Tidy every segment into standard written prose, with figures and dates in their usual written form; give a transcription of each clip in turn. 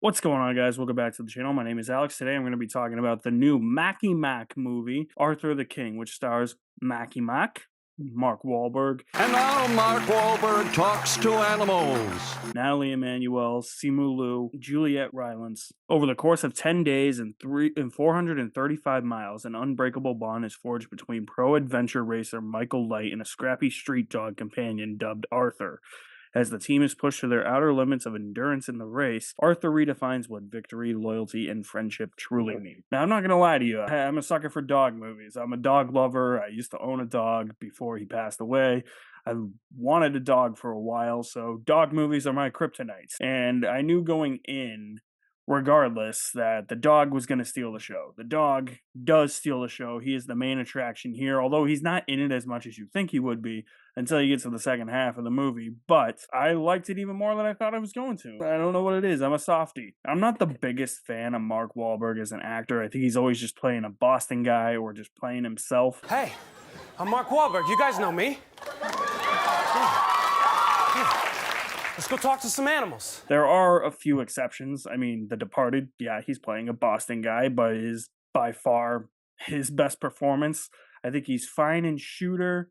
What's going on, guys? Welcome back to the channel. My name is Alex. Today I'm going to be talking about the new Mackie Mack movie, Arthur the King, which stars Mackie Mack, Mark Wahlberg, And now Mark Wahlberg talks to animals. Natalie Emmanuel, Simu Liu, Juliette Rylance. Over the course of 10 days and 435 miles, an unbreakable bond is forged between pro-adventure racer Michael Light and a scrappy street dog companion dubbed Arthur. As the team is pushed to their outer limits of endurance in the race, Arthur redefines what victory, loyalty, and friendship truly mean. Now, I'm not going to lie to you. I'm a sucker for dog movies. I'm a dog lover. I used to own a dog before he passed away. I wanted a dog for a while, so dog movies are my kryptonite. And I knew going in, regardless, that the dog was going to steal the show. The dog does steal the show. He is the main attraction here, although he's not in it as much as you think he would be until you get to the second half of the movie. But I liked it even more than I thought I was going to. I don't know what it is. I'm a softie. I'm not the biggest fan of Mark Wahlberg as an actor. I think he's always just playing a Boston guy or just playing himself. Hey, I'm Mark Wahlberg. You guys know me. Let's go talk to some animals. There are a few exceptions. I mean, The Departed, yeah, he's playing a Boston guy, but it is by far his best performance. I think he's fine in Shooter,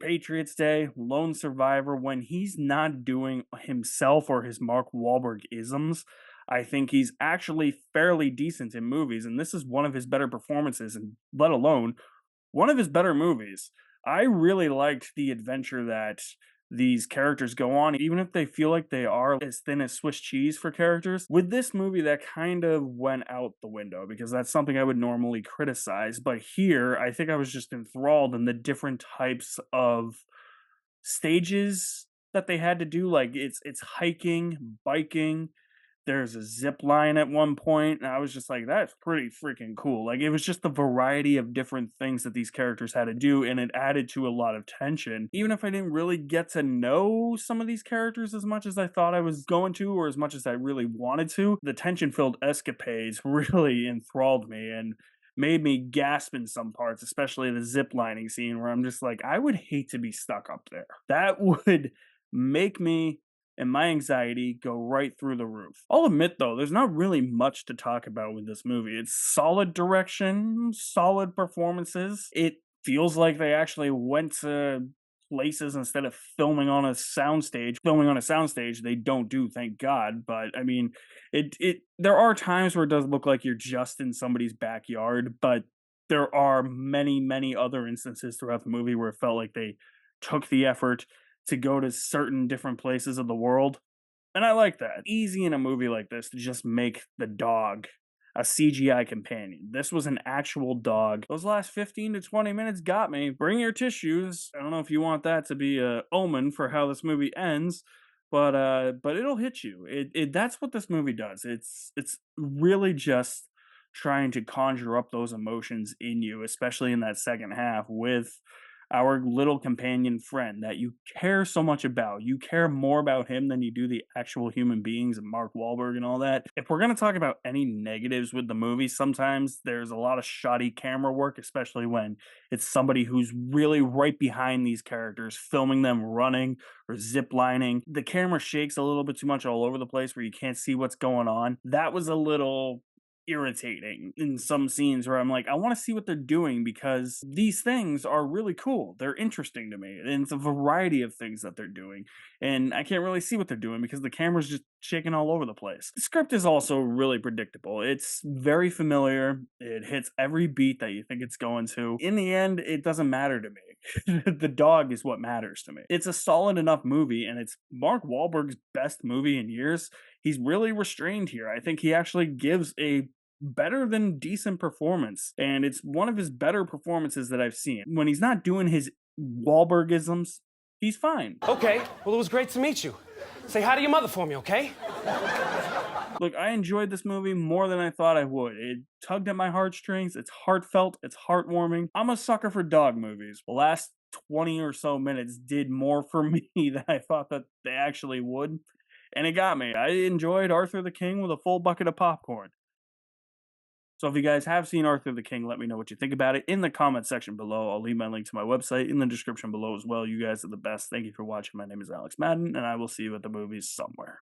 Patriots Day, Lone Survivor. When he's not doing himself or his Mark Wahlberg isms, I think he's actually fairly decent in movies, and this is one of his better performances, and let alone one of his better movies. I really liked the adventure that these characters go on, even if they feel like they are as thin as Swiss cheese for characters. With this movie, that kind of went out the window because that's something I would normally criticize. But here, I think I was just enthralled in the different types of stages that they had to do. Like it's hiking, biking. There's a zip line at one point, and I was just like, that's pretty freaking cool. Like, it was just the variety of different things that these characters had to do, and it added to a lot of tension. Even if I didn't really get to know some of these characters as much as I thought I was going to, or as much as I really wanted to, the tension-filled escapades really enthralled me and made me gasp in some parts, especially the zip lining scene where I'm just like, I would hate to be stuck up there. That would make me and my anxiety go right through the roof. I'll admit, though, there's not really much to talk about with this movie. It's solid direction, solid performances. It feels like they actually went to places instead of filming on a soundstage. Filming on a soundstage, they don't do, thank God. But, I mean, there are times where it does look like you're just in somebody's backyard, but there are many, many other instances throughout the movie where it felt like they took the effort to go to certain different places of the world. And I like that. Easy in a movie like this to just make the dog a CGI companion. This was an actual dog. Those last 15 to 20 minutes got me. Bring your tissues. I don't know if you want that to be a omen for how this movie ends, but it'll hit you. That's what this movie does. It's really just trying to conjure up those emotions in you, especially in that second half with our little companion friend that you care so much about. You care more about him than you do the actual human beings and Mark Wahlberg and all that. If we're going to talk about any negatives with the movie, sometimes there's a lot of shoddy camera work, especially when it's somebody who's really right behind these characters, filming them running or ziplining. The camera shakes a little bit too much all over the place where you can't see what's going on. That was a little irritating in some scenes where I'm like, I want to see what they're doing because these things are really cool. They're interesting to me. And it's a variety of things that they're doing. And I can't really see what they're doing because the camera's just shaking all over the place. The script is also really predictable. It's very familiar. It hits every beat that you think it's going to. In the end, it doesn't matter to me. The dog is what matters to me. It's a solid enough movie, and it's Mark Wahlberg's best movie in years. He's really restrained here. I think he actually gives a better than decent performance, and it's one of his better performances that I've seen. When he's not doing his Wahlbergisms, he's fine. Okay, well, it was great to meet you. Say hi to your mother for me, okay? Look, I enjoyed this movie more than I thought I would. It tugged at my heartstrings. It's heartfelt. It's heartwarming. I'm a sucker for dog movies. The last 20 or so minutes did more for me than I thought that they actually would, and it got me. I enjoyed Arthur the King with a full bucket of popcorn. So if you guys have seen Arthur the King, let me know what you think about it in the comment section below. I'll leave my link to my website in the description below as well. You guys are the best. Thank you for watching. My name is Alex Madden, and I will see you at the movies somewhere.